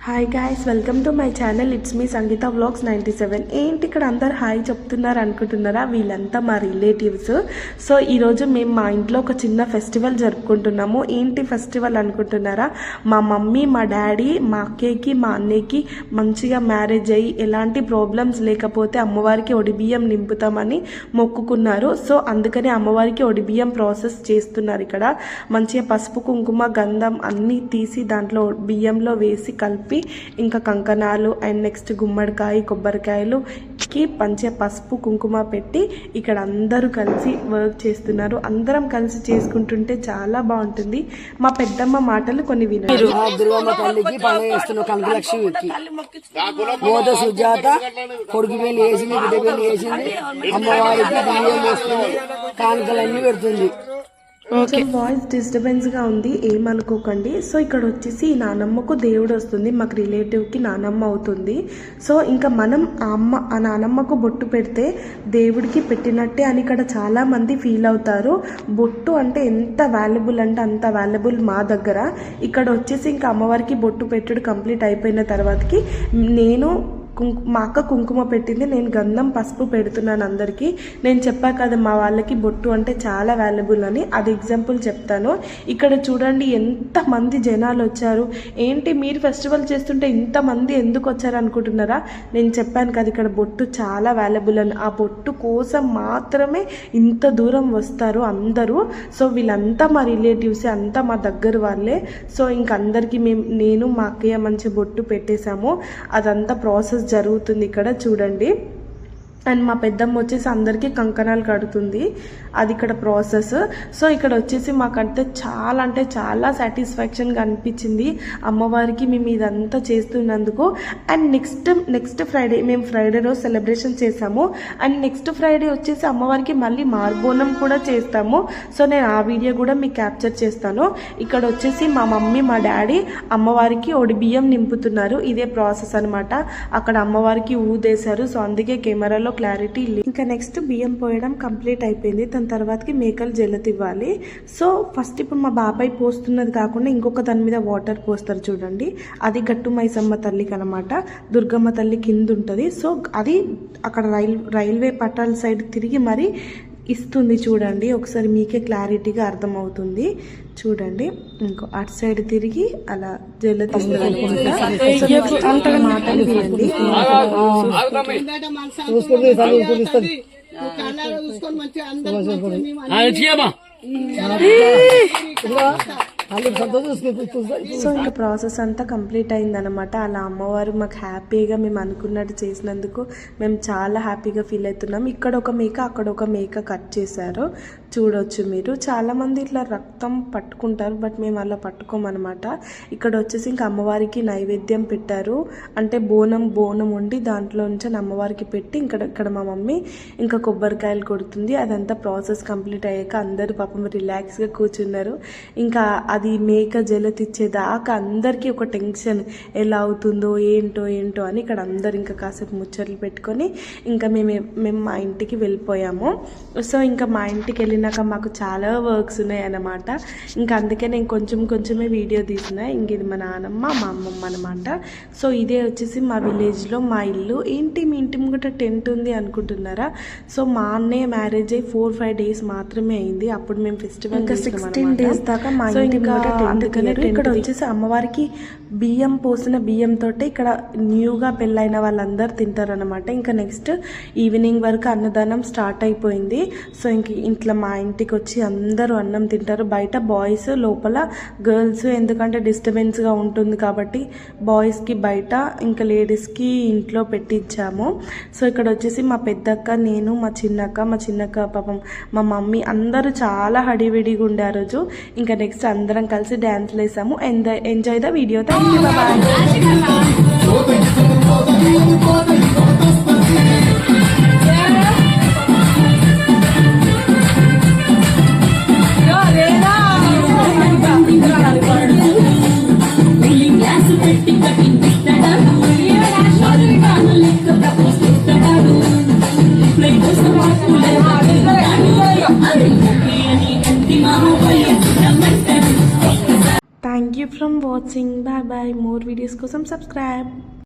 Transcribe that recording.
Hi guys, welcome to my channel. It's me Sangeetha vlogs 97. ఏంటి ఇక్కడ అందరు హాయ్ చెప్తున్నారు అనుకుంటున్నారా? వీళ్ళంతా మా రిలేటివ్స్. సో ఈరోజు మేము మా ఇంట్లో ఒక చిన్న ఫెస్టివల్ జరుపుకుంటున్నాము. ఏంటి ఫెస్టివల్ అనుకుంటున్నారా? మా మమ్మీ, మా డాడీ, మా అక్కయ్యకి, మా అన్నయ్యకి మంచిగా మ్యారేజ్ అయ్యి ఎలాంటి ప్రాబ్లమ్స్ లేకపోతే అమ్మవారికి ఒడిబియ్యం నింపుతామని మొక్కుకున్నారు. సో అందుకని అమ్మవారికి ఒడిబియ్యం ప్రాసెస్ చేస్తున్నారు. ఇక్కడ మంచిగా పసుపు, కుంకుమ, గంధం అన్నీ తీసి దాంట్లో బియ్యంలో వేసి కలిపి ఇంకా కంకణాలు అండ్ నెక్స్ట్ గుమ్మడికాయ, కొబ్బరికాయలు కి పంచే పసుపు కుంకుమ పెట్టి ఇక్కడ అందరూ కలిసి వర్క్ చేస్తున్నారు. అందరం కలిసి చేసుకుంటుంటే చాలా బాగుంటుంది. మా పెద్దమ్మ మాటలు కొన్ని వినారు. దుర్గమ్మ తల్లికి పండుగ చేస్తున్నాం. కనకలక్ష్మికి మోద సుజాత కొడుకు పెళ్లి వేసింది, బిడ్డ పెళ్లి వేసింది. అమ్మవారికి బియ్యం వస్తుంది, కానుకలన్నీ పెడుతుంది. కొంచెం వాయిస్ డిస్టర్బెన్స్ గా ఉంది, ఏమనుకోకండి. సో ఇక్కడ వచ్చేసి నానమ్మకు దేవుడు వస్తుంది, మాకు రిలేటివ్ కి నానమ్మ అవుతుంది. సో ఇంకా మనం ఆ నానమ్మకు బొట్టు పెడితే దేవుడికి పెట్టినట్టే అని ఇక్కడ చాలా మంది ఫీల్ అవుతారు. బొట్టు అంటే ఎంత వాల్యుబుల్ అంటే అంత వాల్యుబుల్ మా దగ్గర. ఇక్కడ వచ్చేసి ఇంకా అమ్మవారికి బొట్టు పెట్టుడు కంప్లీట్ అయిపోయిన తర్వాతకి నేను మా అక్క కుంకుమ పెట్టింది, నేను గంధం పసుపు పెడుతున్నాను అందరికీ. నేను చెప్పా కదా మా వాళ్ళకి బొట్టు అంటే చాలా వాల్యుబుల్ అని, అది ఎగ్జాంపుల్ చెప్తాను. ఇక్కడ చూడండి ఎంతమంది జనాలు వచ్చారు. ఏంటి మీరు ఫెస్టివల్ చేస్తుంటే ఇంతమంది ఎందుకు వచ్చారు అనుకుంటున్నారా? నేను చెప్పాను కదా ఇక్కడ బొట్టు చాలా వాల్యుబుల్ అని. ఆ బొట్టు కోసం మాత్రమే ఇంత దూరం వస్తారు అందరూ. సో వీళ్ళంతా మా రిలేటివ్స్, అంతా మా దగ్గర వాళ్ళే. సో ఇంక అందరికీ నేను మా అక్కయ్య మంచి బొట్టు పెట్టేశాము. అదంతా ప్రాసెస్ జరుగుతుంది ఇక్కడ చూడండి. అండ్ మా పెద్దమ్మ వచ్చేసి అందరికీ కంకణాలు కడుతుంది, అది ఇక్కడ ప్రాసెస్. సో ఇక్కడ వచ్చేసి మాకంటే అంటే చాలా సాటిస్ఫాక్షన్గా అనిపించింది అమ్మవారికి మేము ఇదంతా చేస్తున్నందుకు. అండ్ నెక్స్ట్ ఫ్రైడే మేము ఫ్రైడే రోజు సెలబ్రేషన్ చేసాము. అండ్ నెక్స్ట్ ఫ్రైడే వచ్చేసి అమ్మవారికి మళ్ళీ మార్బోనం కూడా చేస్తాము. సో నేను ఆ వీడియో కూడా మీకు క్యాప్చర్ చేస్తాను. ఇక్కడ వచ్చేసి మా మమ్మీ, మా డాడీ అమ్మవారికి ఒడిబియ్యం నింపుతున్నారు. ఇదే ప్రాసెస్ అనమాట. అక్కడ అమ్మవారికి ఊదేశారు. సో అందుకే కెమెరాలో క్లారిటీ లేదు. ఇంకా నెక్స్ట్ బియ్యం పోయడం కంప్లీట్ అయిపోయింది. దాని తర్వాతకి మేకలు జల్లతి ఇవ్వాలి. సో ఫస్ట్ ఇప్పుడు మా బాబాయ్ పోస్తున్నది కాకుండా ఇంకొక దాని మీద వాటర్ పోస్తారు చూడండి. అది గట్టు మైసమ్మ తల్లికి అనమాట. దుర్గమ్మ తల్లి కింద ఉంటుంది. సో అది అక్కడ రైల్వే పట్టాల సైడ్ తిరిగి మరి ఇస్తుంది చూడండి. ఒకసారి మీకే క్లారిటీగా అర్థమవుతుంది చూడండి. ఇంకో అటు సైడ్ తిరిగి అలా జల్లతిస్తుంది. మాటలు వినండి. సో ఇంకా ప్రాసెస్ అంతా కంప్లీట్ అయిందనమాట. అలా అమ్మవారు మాకు హ్యాపీగా మేము అనుకున్నట్టు చేసినందుకు మేము చాలా హ్యాపీగా ఫీల్ అవుతున్నాం. ఇక్కడ ఒక మేక, అక్కడ ఒక మేక కట్ చేశారు చూడొచ్చు మీరు. చాలామంది ఇట్లా రక్తం పట్టుకుంటారు, బట్ మేము అలా పట్టుకోమన్నమాట. ఇక్కడ వచ్చేసి ఇంకా అమ్మవారికి నైవేద్యం పెట్టారు. అంటే బోనం వండి దాంట్లో నుంచి అమ్మవారికి పెట్టి ఇక్కడ మా మమ్మీ ఇంకా కొబ్బరికాయలు కొడుతుంది. అదంతా ప్రాసెస్ కంప్లీట్ అయ్యాక అందరూ పాపం రిలాక్స్గా కూర్చున్నారు. ఇంకా అది మేక జలతిచ్చేదాకా అందరికీ ఒక టెన్షన్, ఎలా అవుతుందో ఏంటో అని. ఇక్కడ అందరు ఇంకా కాసేపు ముచ్చట్లు పెట్టుకొని ఇంకా మేము మా ఇంటికి వెళ్ళిపోయాము. సో ఇంకా మా ఇంటికి వెళ్ళినాక మాకు చాలా వర్క్స్ ఉన్నాయి అన్నమాట. ఇంకా అందుకే నేను కొంచెమే వీడియో తీసిన. ఇంక ఇది మా నాన్నమ్మ, మా అమ్మమ్మ అనమాట. సో ఇదే వచ్చేసి మా విలేజ్లో మా ఇల్లు. ఏంటి మీ ఇంటి ముంగట టెంట్ ఉంది అనుకుంటున్నారా? సో మా అన్నయ్య మ్యారేజ్ అయ్యి 4-5 days మాత్రమే అయింది. అప్పుడు మేము ఫెస్టివల్ ఇంకా 16 days దాకా మా ఇంటి అందుకనే ఇక్కడ వచ్చేసి అమ్మవారికి బియ్యం పోసిన బియ్యంతో ఇక్కడ న్యూగా పెళ్ళైన వాళ్ళందరూ తింటారనమాట. ఇంకా నెక్స్ట్ ఈవినింగ్ వరకు అన్నదానం స్టార్ట్ అయిపోయింది. సో ఇంక ఇంట్లో మా ఇంటికి వచ్చి అందరూ అన్నం తింటారు. బయట బాయ్స్, లోపల గర్ల్స్. ఎందుకంటే డిస్టర్బెన్స్గా ఉంటుంది కాబట్టి బాయ్స్కి బయట, ఇంకా లేడీస్కి ఇంట్లో పెట్టించాము. సో ఇక్కడ వచ్చేసి మా పెద్దక్క, నేను, మా చిన్నక్క పాపం మా మమ్మీ అందరూ చాలా హడివిడిగా ఉండే ఆ రోజు. ఇంకా నెక్స్ట్ అందరం కలిసి డ్యాన్స్లు వేసాము. Enjoy the video. Thank you, bye. Thank you from watching. Bye bye. More videos కోసం సబ్స్క్రైబ్.